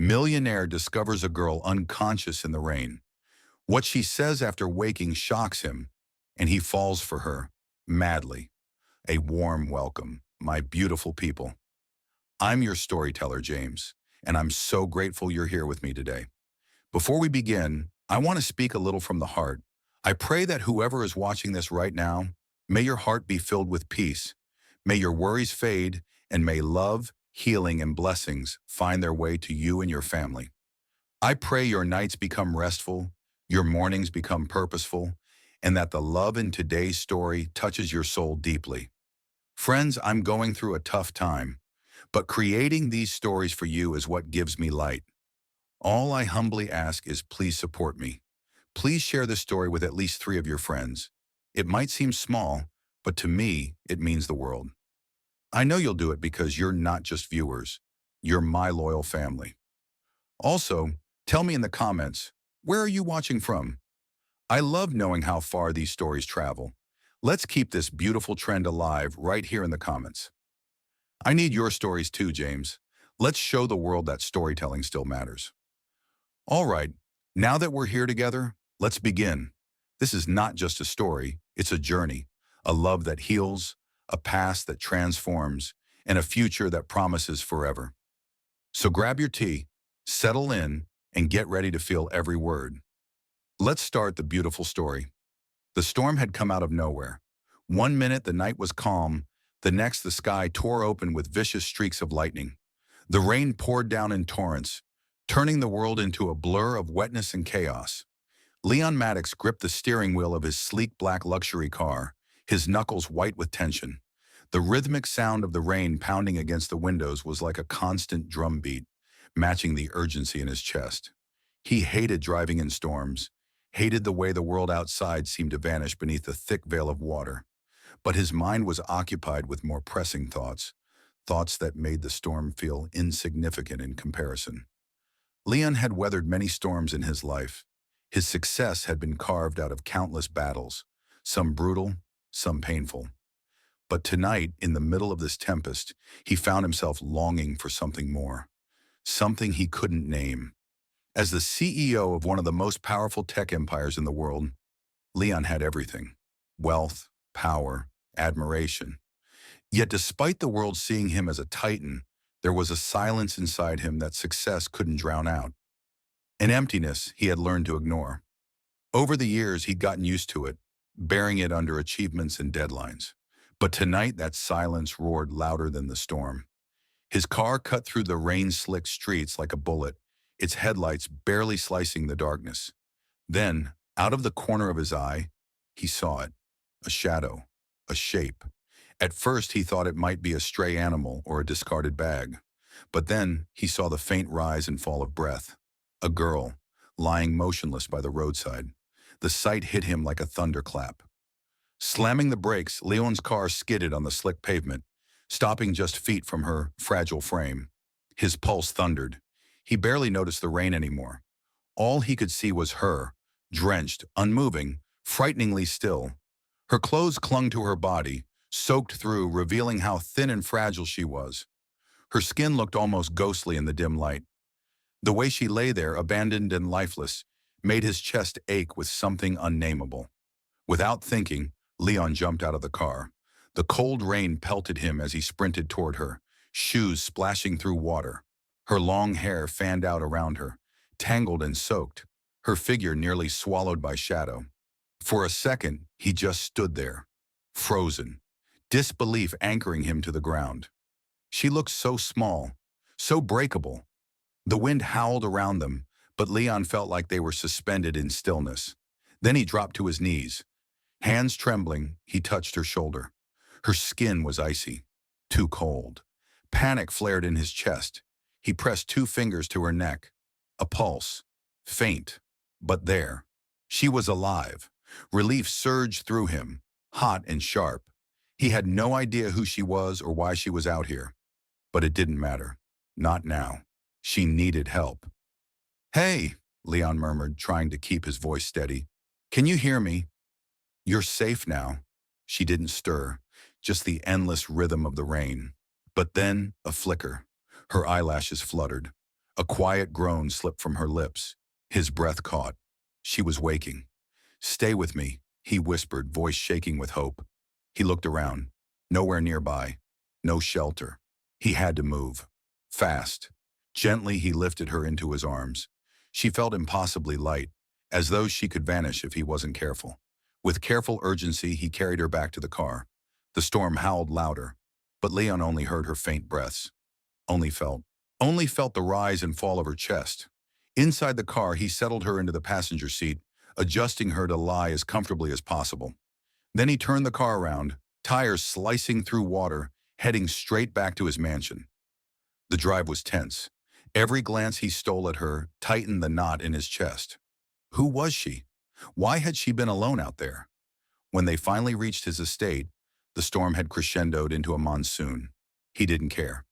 Millionaire discovers a girl unconscious in the rain. What she says after waking shocks him, and he falls for her, madly. A warm welcome, my beautiful people. I'm your storyteller, James, and I'm so grateful you're here with me today. Before we begin, I want to speak a little from the heart. I pray that whoever is watching this right now, may your heart be filled with peace. May your worries fade, and may love, healing, and blessings find their way to you and your family. I pray your nights become restful, your mornings become purposeful, and that the love in today's story touches your soul deeply. Friends, I'm going through a tough time, but creating these stories for you is what gives me light. All I humbly ask is please support me. Please share this story with at least 3 of your friends. It might seem small, but to me, it means the world. I know you'll do it because you're not just viewers. You're my loyal family. Also, tell me in the comments, where are you watching from? I love knowing how far these stories travel. Let's keep this beautiful trend alive right here in the comments. I need your stories too, James. Let's show the world that storytelling still matters. All right, now that we're here together, let's begin. This is not just a story, it's a journey, a love that heals, a past that transforms, and a future that promises forever. So grab your tea, settle in, and get ready to feel every word. Let's start the beautiful story. The storm had come out of nowhere. One minute the night was calm, the next the sky tore open with vicious streaks of lightning. The rain poured down in torrents, turning the world into a blur of wetness and chaos. Leon Maddox gripped the steering wheel of his sleek black luxury car, his knuckles white with tension. The rhythmic sound of the rain pounding against the windows was like a constant drumbeat, matching the urgency in his chest. He hated driving in storms, hated the way the world outside seemed to vanish beneath a thick veil of water. But his mind was occupied with more pressing thoughts, thoughts that made the storm feel insignificant in comparison. Leon had weathered many storms in his life. His success had been carved out of countless battles, some brutal, some painful. But tonight, in the middle of this tempest, he found himself longing for something more, something he couldn't name. As the CEO of one of the most powerful tech empires in the world, Leon had everything: wealth, power, admiration. Yet despite the world seeing him as a titan, there was a silence inside him that success couldn't drown out. An emptiness he had learned to ignore. Over the years, he'd gotten used to it, bearing it under achievements and deadlines. But tonight, that silence roared louder than the storm. His car cut through the rain-slicked streets like a bullet, its headlights barely slicing the darkness. Then, out of the corner of his eye, he saw it. A shadow, a shape. At first, he thought it might be a stray animal or a discarded bag. But then, he saw the faint rise and fall of breath. A girl, lying motionless by the roadside. The sight hit him like a thunderclap. Slamming the brakes, Leon's car skidded on the slick pavement, stopping just feet from her fragile frame. His pulse thundered. He barely noticed the rain anymore. All he could see was her, drenched, unmoving, frighteningly still. Her clothes clung to her body, soaked through, revealing how thin and fragile she was. Her skin looked almost ghostly in the dim light. The way she lay there, abandoned and lifeless, made his chest ache with something unnameable. Without thinking, Leon jumped out of the car. The cold rain pelted him as he sprinted toward her, shoes splashing through water. Her long hair fanned out around her, tangled and soaked, her figure nearly swallowed by shadow. For a second, he just stood there, frozen, disbelief anchoring him to the ground. She looked so small, so breakable. The wind howled around them, but Leon felt like they were suspended in stillness. Then he dropped to his knees. Hands trembling, he touched her shoulder. Her skin was icy, too cold. Panic flared in his chest. He pressed 2 fingers to her neck. A pulse, faint, but there. She was alive. Relief surged through him, hot and sharp. He had no idea who she was or why she was out here. But it didn't matter. Not now. She needed help. "Hey," Leon murmured, trying to keep his voice steady. "Can you hear me?" "You're safe now." She didn't stir, just the endless rhythm of the rain. But then, a flicker. Her eyelashes fluttered. A quiet groan slipped from her lips. His breath caught. She was waking. "Stay with me," he whispered, voice shaking with hope. He looked around. Nowhere nearby. No shelter. He had to move. Fast. Gently, he lifted her into his arms. She felt impossibly light, as though she could vanish if he wasn't careful. With careful urgency, he carried her back to the car. The storm howled louder, but Leon only heard her faint breaths. Only felt. Only felt the rise and fall of her chest. Inside the car, he settled her into the passenger seat, adjusting her to lie as comfortably as possible. Then he turned the car around, tires slicing through water, heading straight back to his mansion. The drive was tense. Every glance he stole at her tightened the knot in his chest. Who was she? Why had she been alone out there? When they finally reached his estate, the storm had crescendoed into a monsoon. He didn't care.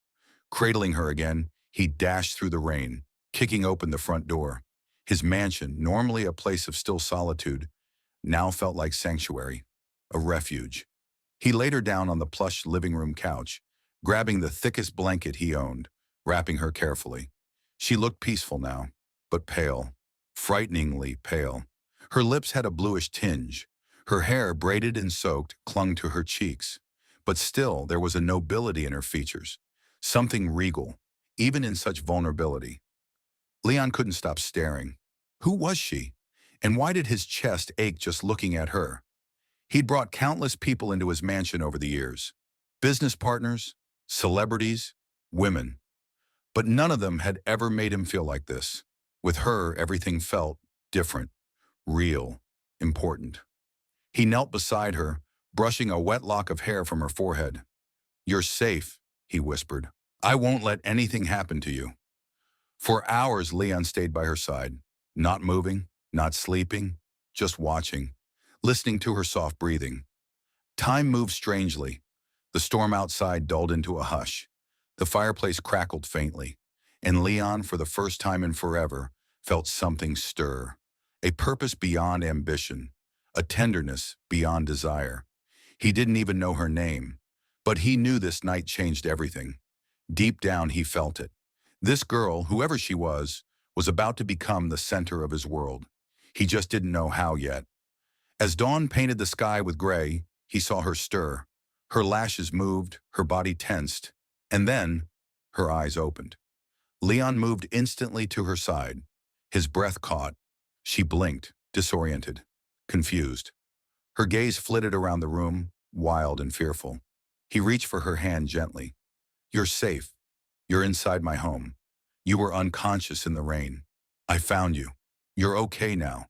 Cradling her again, he dashed through the rain, kicking open the front door. His mansion, normally a place of still solitude, now felt like sanctuary, a refuge. He laid her down on the plush living room couch, grabbing the thickest blanket he owned, wrapping her carefully. She looked peaceful now, but pale, frighteningly pale. Her lips had a bluish tinge. Her hair, braided and soaked, clung to her cheeks. But still, there was a nobility in her features, something regal, even in such vulnerability. Leon couldn't stop staring. Who was she? And why did his chest ache just looking at her? He'd brought countless people into his mansion over the years. Business partners, celebrities, women. But none of them had ever made him feel like this. With her, everything felt different, real, important. He knelt beside her, brushing a wet lock of hair from her forehead. "You're safe," he whispered. "I won't let anything happen to you." For hours, Leon stayed by her side, not moving, not sleeping, just watching, listening to her soft breathing. Time moved strangely. The storm outside dulled into a hush. The fireplace crackled faintly, and Leon, for the first time in forever, felt something stir. A purpose beyond ambition, a tenderness beyond desire. He didn't even know her name, but he knew this night changed everything. Deep down, he felt it. This girl, whoever she was about to become the center of his world. He just didn't know how yet. As dawn painted the sky with gray, he saw her stir. Her lashes moved, her body tensed, and then her eyes opened. Leon moved instantly to her side. His breath caught. She blinked, disoriented, confused. Her gaze flitted around the room, wild and fearful. He reached for her hand gently. "You're safe. You're inside my home. You were unconscious in the rain. I found you. You're okay now."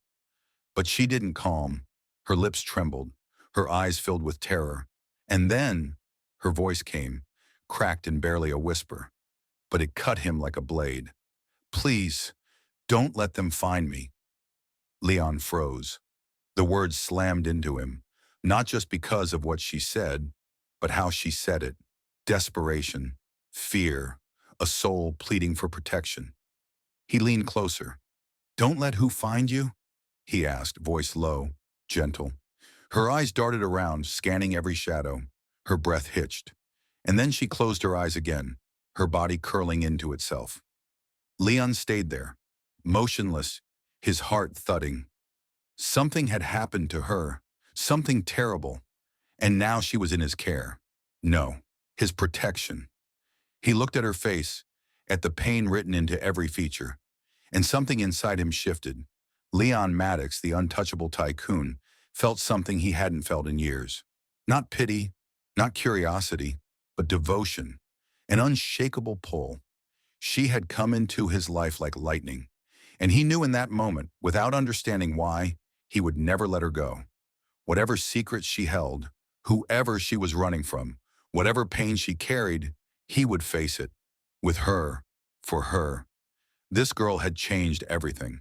But she didn't calm. Her lips trembled, her eyes filled with terror. And then her voice came, cracked and barely a whisper. But it cut him like a blade. "Please, don't let them find me." Leon froze. The words slammed into him, not just because of what she said, but how she said it. Desperation, fear, a soul pleading for protection. He leaned closer. "Don't let who find you?" he asked, voice low, gentle. Her eyes darted around, scanning every shadow. Her breath hitched. And then she closed her eyes again, her body curling into itself. Leon stayed there, motionless, his heart thudding. Something had happened to her, something terrible, and now she was in his care. No, his protection. He looked at her face, at the pain written into every feature, and something inside him shifted. Leon Maddox, the untouchable tycoon, felt something he hadn't felt in years. Not pity, not curiosity, but devotion, an unshakable pull. She had come into his life like lightning, and he knew in that moment, without understanding why, he would never let her go. Whatever secrets she held, whoever she was running from, whatever pain she carried, he would face it. With her, for her. This girl had changed everything.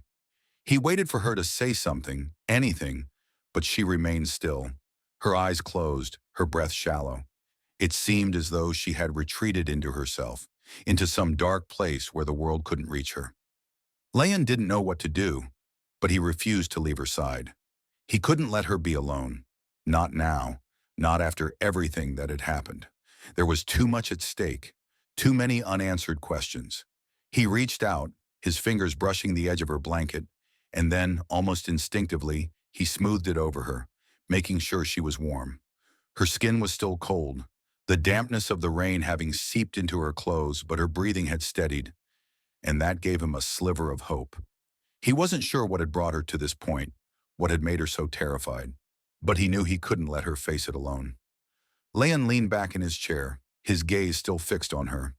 He waited for her to say something, anything, but she remained still. Her eyes closed, her breath shallow. It seemed as though she had retreated into herself, into some dark place where the world couldn't reach her. Leon didn't know what to do, but he refused to leave her side. He couldn't let her be alone. Not now, not after everything that had happened. There was too much at stake, too many unanswered questions. He reached out, his fingers brushing the edge of her blanket, and then, almost instinctively, he smoothed it over her, making sure she was warm. Her skin was still cold, the dampness of the rain having seeped into her clothes, but her breathing had steadied, and that gave him a sliver of hope. He wasn't sure what had brought her to this point, what had made her so terrified, but he knew he couldn't let her face it alone. Leon leaned back in his chair, his gaze still fixed on her.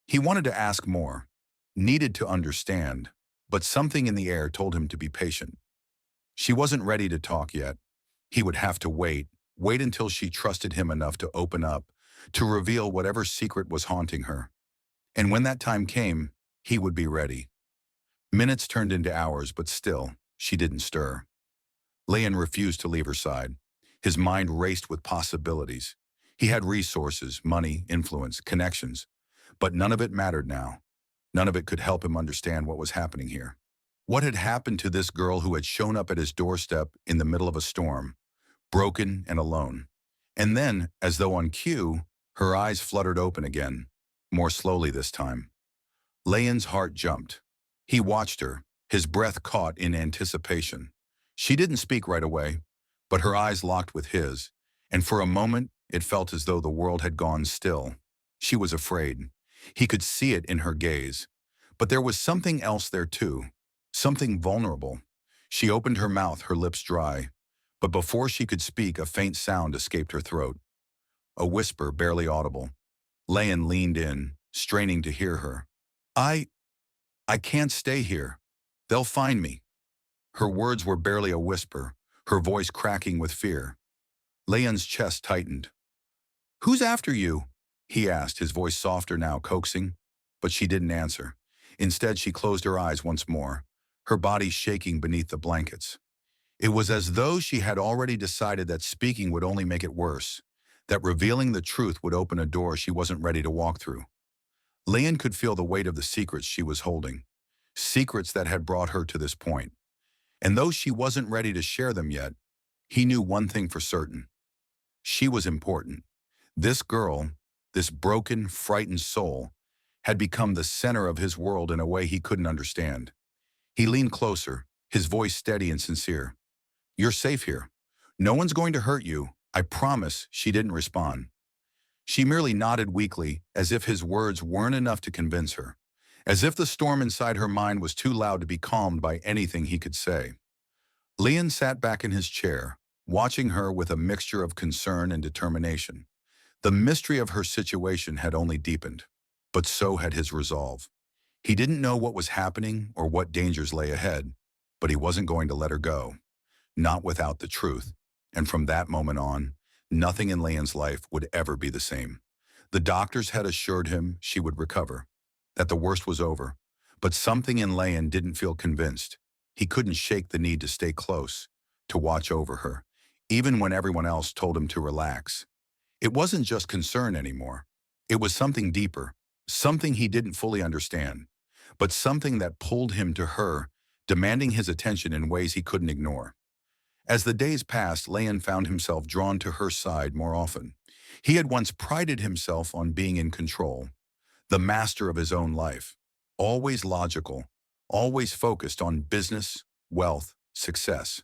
He wanted to ask more, needed to understand, but something in the air told him to be patient. She wasn't ready to talk yet. He would have to wait until she trusted him enough to open up, to reveal whatever secret was haunting her. And when that time came, he would be ready. Minutes turned into hours, but still, she didn't stir. Leon refused to leave her side. His mind raced with possibilities. He had resources, money, influence, connections, but none of it mattered now. None of it could help him understand what was happening here. What had happened to this girl who had shown up at his doorstep in the middle of a storm, broken and alone? And then, as though on cue, her eyes fluttered open again, more slowly this time. Leon's heart jumped. He watched her, his breath caught in anticipation. She didn't speak right away, but her eyes locked with his, and for a moment it felt as though the world had gone still. She was afraid. He could see it in her gaze. But there was something else there too, something vulnerable. She opened her mouth, her lips dry, but before she could speak, a faint sound escaped her throat. A whisper, barely audible. Leon leaned in, straining to hear her. I can't stay here. They'll find me." Her words were barely a whisper, her voice cracking with fear. Leon's chest tightened. "Who's after you?" he asked, his voice softer now, coaxing. But she didn't answer. Instead, she closed her eyes once more, her body shaking beneath the blankets. It was as though she had already decided that speaking would only make it worse, that revealing the truth would open a door she wasn't ready to walk through. Leon could feel the weight of the secrets she was holding, secrets that had brought her to this point. And though she wasn't ready to share them yet, he knew one thing for certain. She was important. This girl, this broken, frightened soul, had become the center of his world in a way he couldn't understand. He leaned closer, his voice steady and sincere. "You're safe here. No one's going to hurt you. I promise." She didn't respond. She merely nodded weakly, as if his words weren't enough to convince her, as if the storm inside her mind was too loud to be calmed by anything he could say. Leon sat back in his chair, watching her with a mixture of concern and determination. The mystery of her situation had only deepened, but so had his resolve. He didn't know what was happening or what dangers lay ahead, but he wasn't going to let her go, not without the truth. And from that moment on, nothing in Leon's life would ever be the same. The doctors had assured him she would recover, that the worst was over, but something in Leon didn't feel convinced. He couldn't shake the need to stay close, to watch over her, even when everyone else told him to relax. It wasn't just concern anymore. It was something deeper, something he didn't fully understand, but something that pulled him to her, demanding his attention in ways he couldn't ignore. As the days passed, Leon found himself drawn to her side more often. He had once prided himself on being in control, the master of his own life, always logical, always focused on business, wealth, success.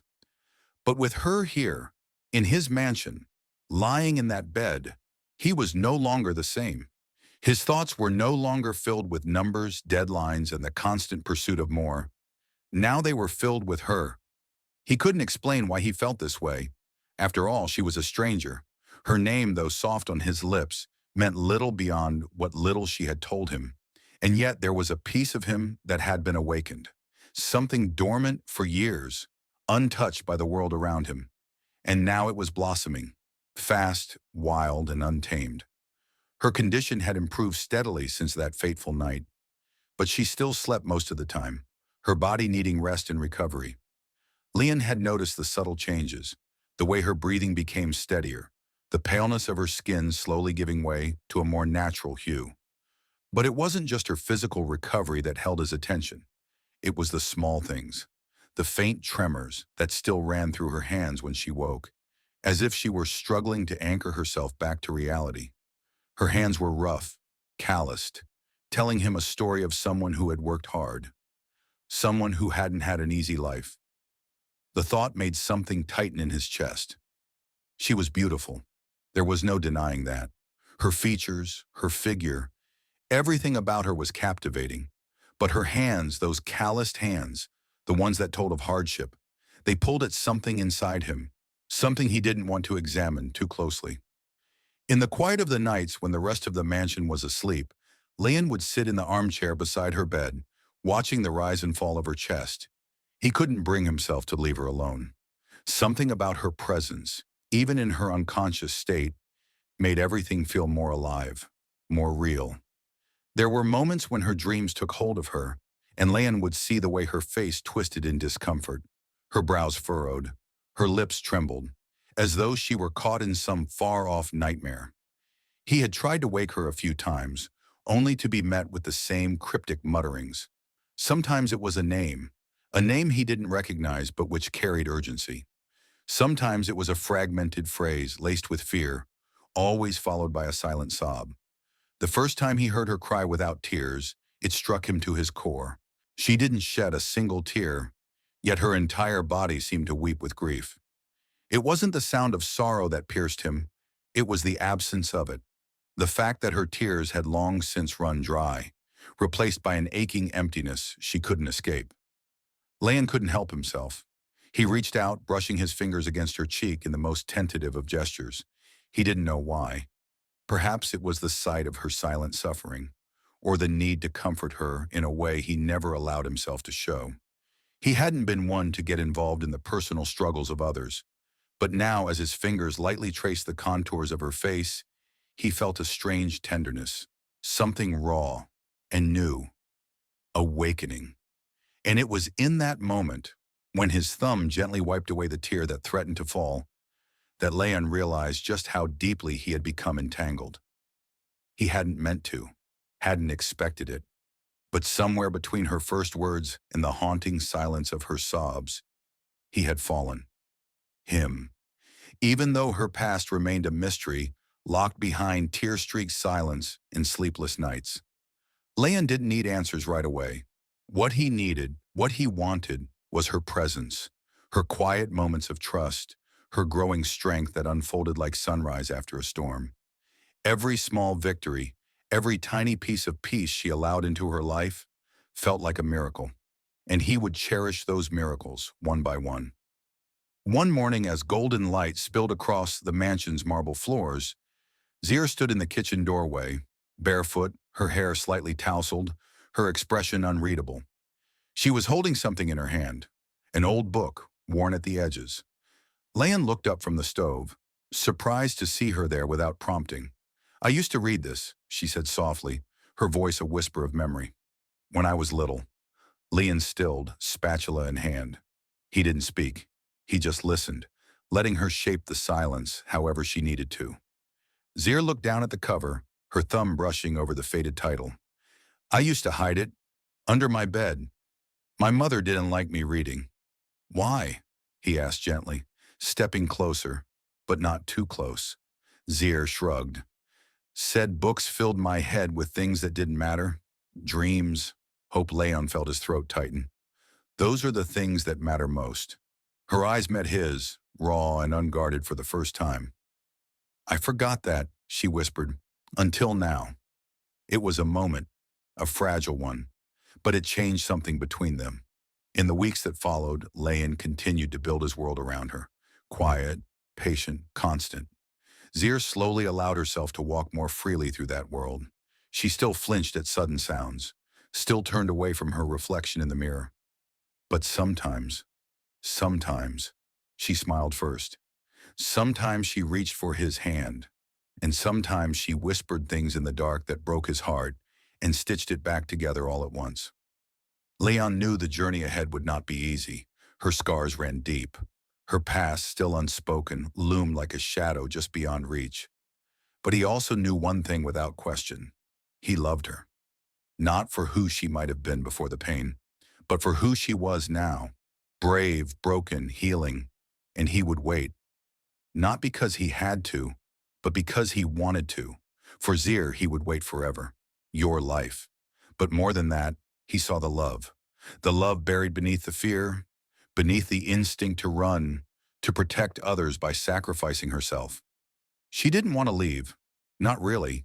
But with her here, in his mansion, lying in that bed, he was no longer the same. His thoughts were no longer filled with numbers, deadlines, and the constant pursuit of more. Now they were filled with her. He couldn't explain why he felt this way. After all, she was a stranger. Her name, though soft on his lips, meant little beyond what little she had told him. And yet there was a piece of him that had been awakened, something dormant for years, untouched by the world around him. And now it was blossoming, fast, wild, and untamed. Her condition had improved steadily since that fateful night, but she still slept most of the time, her body needing rest and recovery. Leon had noticed the subtle changes, the way her breathing became steadier, the paleness of her skin slowly giving way to a more natural hue. But it wasn't just her physical recovery that held his attention. It was the small things, the faint tremors that still ran through her hands when she woke, as if she were struggling to anchor herself back to reality. Her hands were rough, calloused, telling him a story of someone who had worked hard, someone who hadn't had an easy life. The thought made something tighten in his chest. She was beautiful. There was no denying that. Her features, her figure, everything about her was captivating. But her hands, those calloused hands, the ones that told of hardship, they pulled at something inside him, something he didn't want to examine too closely. In the quiet of the nights when the rest of the mansion was asleep, Leon would sit in the armchair beside her bed, watching the rise and fall of her chest. He couldn't bring himself to leave her alone. Something about her presence, even in her unconscious state, made everything feel more alive, more real. There were moments when her dreams took hold of her, and Leon would see the way her face twisted in discomfort. Her brows furrowed, her lips trembled, as though she were caught in some far-off nightmare. He had tried to wake her a few times, only to be met with the same cryptic mutterings. Sometimes it was a name he didn't recognize but which carried urgency. Sometimes it was a fragmented phrase laced with fear, always followed by a silent sob. The first time he heard her cry without tears, it struck him to his core. She didn't shed a single tear, yet her entire body seemed to weep with grief. It wasn't the sound of sorrow that pierced him, it was the absence of it. The fact that her tears had long since run dry, replaced by an aching emptiness she couldn't escape. Leon couldn't help himself. He reached out, brushing his fingers against her cheek in the most tentative of gestures. He didn't know why. Perhaps it was the sight of her silent suffering, or the need to comfort her in a way he never allowed himself to show. He hadn't been one to get involved in the personal struggles of others, but now as his fingers lightly traced the contours of her face, he felt a strange tenderness, something raw and new, awakening. And it was in that moment, when his thumb gently wiped away the tear that threatened to fall, that Leon realized just how deeply he had become entangled. He hadn't meant to, hadn't expected it, but somewhere between her first words and the haunting silence of her sobs, he had fallen. Him. Even though her past remained a mystery, locked behind tear-streaked silence and sleepless nights. Leon didn't need answers right away. What he needed, what he wanted, was her presence, her quiet moments of trust, her growing strength that unfolded like sunrise after a storm. Every small victory, every tiny piece of peace she allowed into her life, felt like a miracle, and he would cherish those miracles one by one. One morning, as golden light spilled across the mansion's marble floors, Zir stood in the kitchen doorway, barefoot, her hair slightly tousled, her expression unreadable. She was holding something in her hand, an old book, worn at the edges. Leon looked up from the stove, surprised to see her there without prompting. "I used to read this," she said softly, her voice a whisper of memory. "When I was little." Leon stilled, spatula in hand. He didn't speak. He just listened, letting her shape the silence however she needed to. Zir looked down at the cover, her thumb brushing over the faded title. "I used to hide it, under my bed. My mother didn't like me reading." "Why?" he asked gently, stepping closer, but not too close. Zir shrugged. "Said books filled my head with things that didn't matter. Dreams." Hope Leon felt his throat tighten. "Those are the things that matter most." Her eyes met his, raw and unguarded for the first time. "I forgot that," she whispered, "until now." It was a moment, a fragile one, but it changed something between them. In the weeks that followed, Leon continued to build his world around her. Quiet, patient, constant. Zir slowly allowed herself to walk more freely through that world. She still flinched at sudden sounds, still turned away from her reflection in the mirror. But sometimes, she smiled first. Sometimes she reached for his hand, and sometimes she whispered things in the dark that broke his heart and stitched it back together all at once. Leon knew the journey ahead would not be easy. Her scars ran deep. Her past, still unspoken, loomed like a shadow just beyond reach. But he also knew one thing without question. He loved her. Not for who she might have been before the pain, but for who she was now. Brave, broken, healing. And he would wait. Not because he had to, but because he wanted to. For Zir, he would wait forever. Your life. But more than that, he saw the love buried beneath the fear, beneath the instinct to run, to protect others by sacrificing herself. She didn't want to leave. Not really.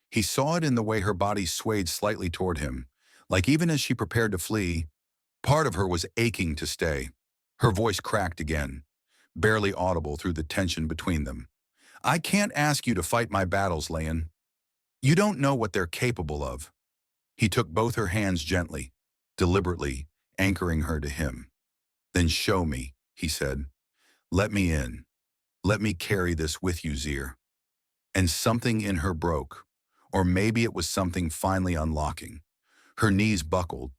He saw it in the way her body swayed slightly toward him, like even as she prepared to flee, part of her was aching to stay. Her voice cracked again, barely audible through the tension between them. I can't ask you to fight my battles, Leon. You don't know what they're capable of. He took both her hands gently, deliberately, anchoring her to him. Then show me, he said. Let me in. Let me carry this with you, Zir. And something in her broke, or maybe it was something finally unlocking. Her knees buckled,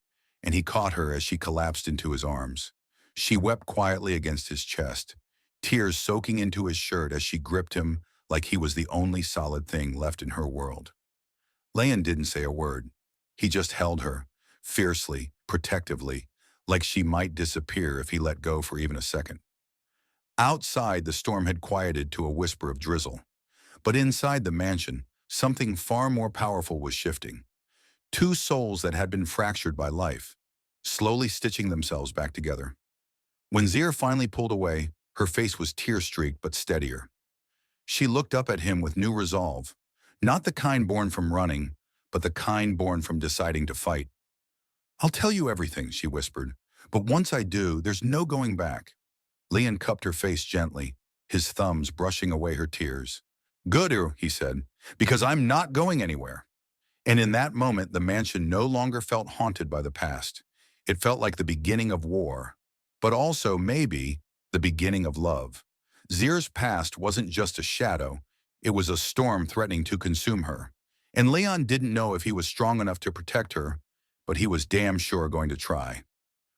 and he caught her as she collapsed into his arms. She wept quietly against his chest, tears soaking into his shirt as she gripped him like he was the only solid thing left in her world. Leon didn't say a word. He just held her, fiercely, protectively, like she might disappear if he let go for even a second. Outside, the storm had quieted to a whisper of drizzle. But inside the mansion, something far more powerful was shifting. Two souls that had been fractured by life, slowly stitching themselves back together. When Zir finally pulled away, her face was tear-streaked but steadier. She looked up at him with new resolve, not the kind born from running, but the kind born from deciding to fight. I'll tell you everything, she whispered, but once I do, there's no going back. Leon cupped her face gently, his thumbs brushing away her tears. Good, he said, because I'm not going anywhere. And in that moment, the mansion no longer felt haunted by the past. It felt like the beginning of war, but also, maybe, the beginning of love. Zir's past wasn't just a shadow, it was a storm threatening to consume her. And Leon didn't know if he was strong enough to protect her, but he was damn sure going to try.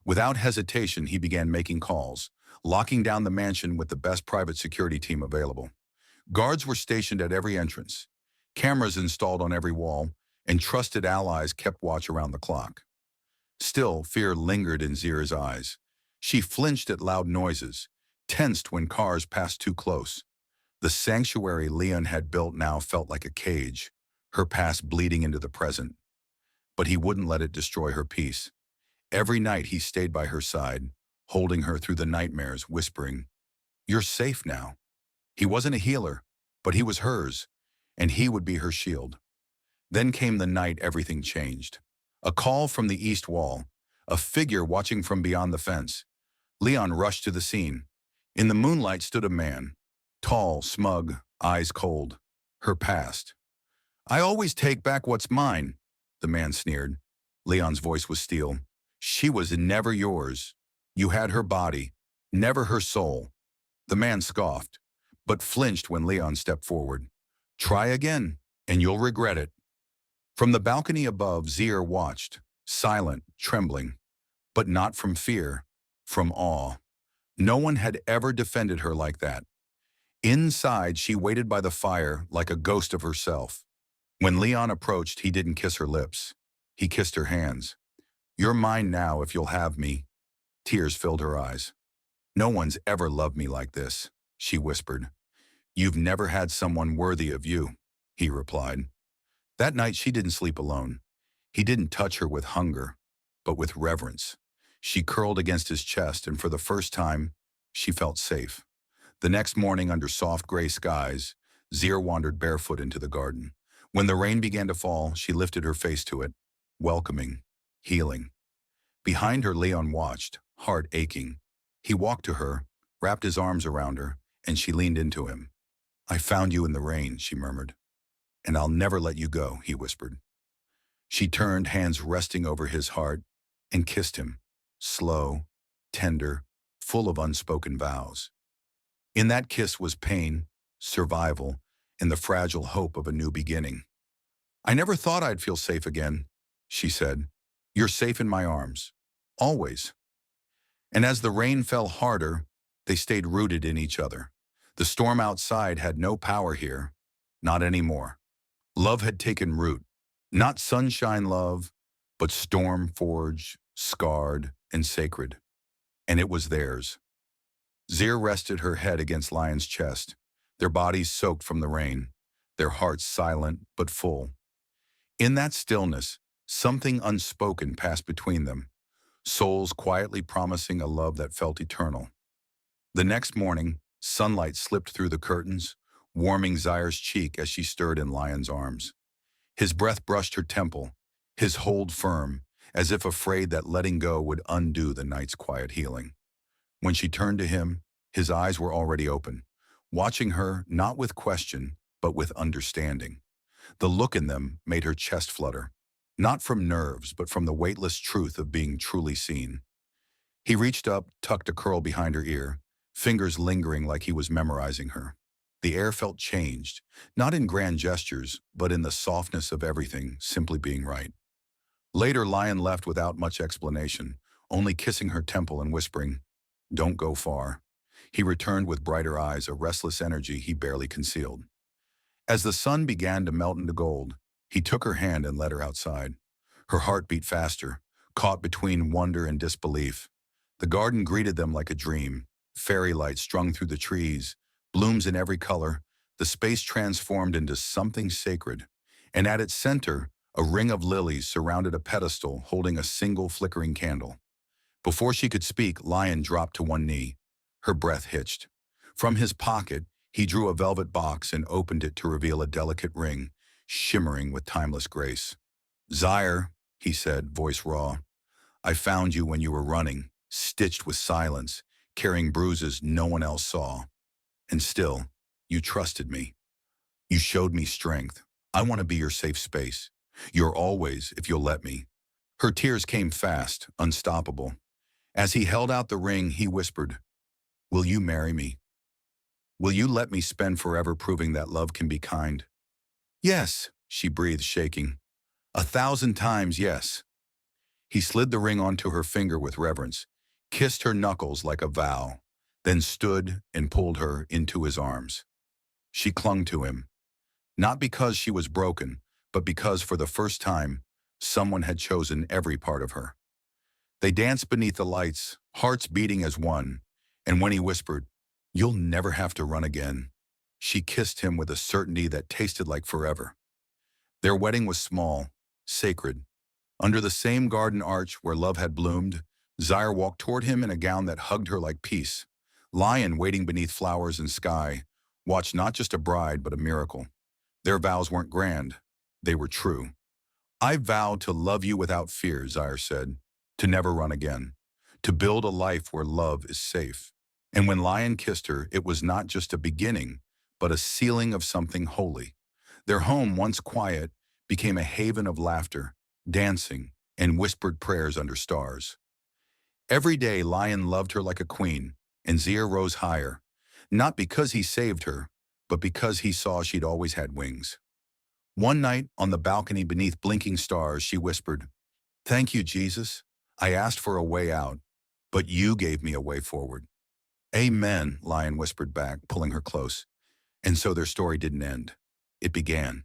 Without hesitation, he began making calls, locking down the mansion with the best private security team available. Guards were stationed at every entrance, cameras installed on every wall, and trusted allies kept watch around the clock. Still, fear lingered in Zira's eyes. She flinched at loud noises, tensed when cars passed too close. The sanctuary Leon had built now felt like a cage, her past bleeding into the present. But he wouldn't let it destroy her peace. Every night he stayed by her side, holding her through the nightmares, whispering, "You're safe now." He wasn't a healer, but he was hers, and he would be her shield. Then came the night everything changed. A call from the east wall, a figure watching from beyond the fence. Leon rushed to the scene. In the moonlight stood a man, tall, smug, eyes cold. Her past. I always take back what's mine, the man sneered. Leon's voice was steel. She was never yours. You had her body, never her soul. The man scoffed, but flinched when Leon stepped forward. Try again, and you'll regret it. From the balcony above, Zir watched, silent, trembling, but not from fear, from awe. No one had ever defended her like that. Inside, she waited by the fire like a ghost of herself. When Leon approached, he didn't kiss her lips. He kissed her hands. You're mine now if you'll have me. Tears filled her eyes. No one's ever loved me like this, she whispered. You've never had someone worthy of you, he replied. That night she didn't sleep alone. He didn't touch her with hunger, but with reverence. She curled against his chest, and for the first time, she felt safe. The next morning, under soft gray skies, Zir wandered barefoot into the garden. When the rain began to fall, she lifted her face to it, welcoming, healing. Behind her, Leon watched, heart aching. He walked to her, wrapped his arms around her, and she leaned into him. I found you in the rain, she murmured. And I'll never let you go, he whispered. She turned, hands resting over his heart, and kissed him, slow, tender, full of unspoken vows. In that kiss was pain, survival, and the fragile hope of a new beginning. I never thought I'd feel safe again, she said. You're safe in my arms, always. And as the rain fell harder, they stayed rooted in each other. The storm outside had no power here, not anymore. Love had taken root, not sunshine love, but storm-forged, scarred, and sacred. And it was theirs. Zir rested her head against Lion's chest, their bodies soaked from the rain, their hearts silent but full. In that stillness, Something unspoken passed between them, souls quietly promising a love that felt eternal. The next morning, sunlight slipped through the curtains, warming Zaire's cheek as she stirred in Lion's arms. His breath brushed her temple, his hold firm, as if afraid that letting go would undo the night's quiet healing. When she turned to him, his eyes were already open, watching her not with question, but with understanding. The look in them made her chest flutter, not from nerves, but from the weightless truth of being truly seen. He reached up, tucked a curl behind her ear, fingers lingering like he was memorizing her. The air felt changed, not in grand gestures, but in the softness of everything simply being right. Later, Lion left without much explanation, only kissing her temple and whispering, "Don't go far." He returned with brighter eyes, a restless energy he barely concealed. As the sun began to melt into gold, he took her hand and led her outside. Her heart beat faster, caught between wonder and disbelief. The garden greeted them like a dream, fairy lights strung through the trees, blooms in every color, the space transformed into something sacred. And at its center, a ring of lilies surrounded a pedestal holding a single flickering candle. Before she could speak, Lion dropped to one knee. Her breath hitched. From his pocket, he drew a velvet box and opened it to reveal a delicate ring, shimmering with timeless grace. "Zaire," he said, voice raw, "I found you when you were running, stitched with silence, carrying bruises no one else saw. And still, you trusted me. You showed me strength. I want to be your safe space. Your always, if you'll let me." Her tears came fast, unstoppable. As he held out the ring, he whispered, "Will you marry me? Will you let me spend forever proving that love can be kind?" "Yes," she breathed, shaking. "1,000 times yes." He slid the ring onto her finger with reverence, kissed her knuckles like a vow, then stood and pulled her into his arms. She clung to him, not because she was broken, but because for the first time, someone had chosen every part of her. They danced beneath the lights, hearts beating as one, and when he whispered, "You'll never have to run again," she kissed him with a certainty that tasted like forever. Their wedding was small, sacred. Under the same garden arch where love had bloomed, Zaire walked toward him in a gown that hugged her like peace. Lion, waiting beneath flowers and sky, watched not just a bride but a miracle. Their vows weren't grand, they were true. "I vow to love you without fear," Zaire said, "to never run again, to build a life where love is safe." And when Lion kissed her, it was not just a beginning, but a sealing of something holy. Their home, once quiet, became a haven of laughter, dancing, and whispered prayers under stars. Every day, Lion loved her like a queen, and Zaire rose higher, not because he saved her, but because he saw she'd always had wings. One night, on the balcony beneath blinking stars, she whispered, "Thank you, Jesus. I asked for a way out, but you gave me a way forward." "Amen," Lion whispered back, pulling her close. And so their story didn't end. It began.